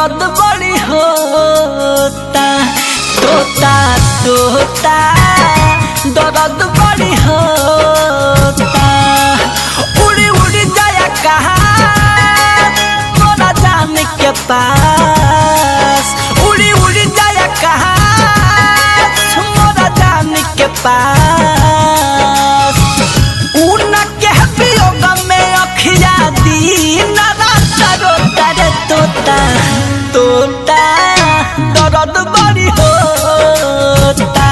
दर्द बड़ी होता तोता तोता दर्द बड़ी होता उड़ी उड़ी जाया कहा तोरा जान के पास उड़ी उड़ी जाया कहा मोरा जान के पास उन के वियोग में अखिया दीन रात रोता रे तोता तोता दर्द बड़ी होता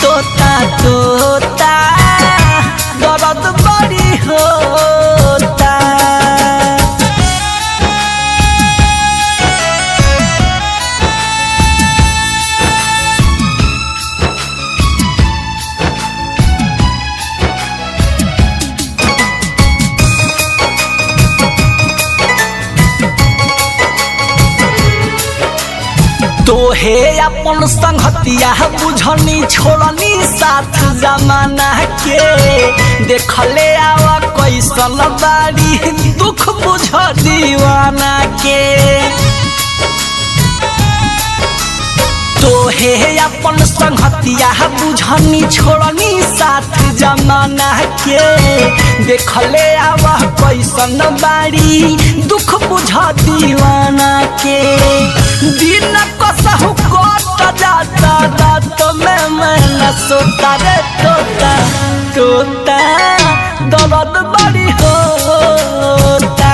तोता तोता दर्द बड़ी होता। तोहे अपन संगतिया बुझनी छोड़नी साथ जमाना के देखले आवा कैसन बारी दुख बुझ दीवाना के तोहे अपन संगतिया बुझनी छोड़नी साथ जमाना के देखले आवा कैसन बारी दुख बुझ दीवाना के दिन कसहु कट जाता रात में मैं न सोता रे तोता तोता दर्द बड़ी होता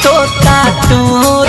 तोता तोता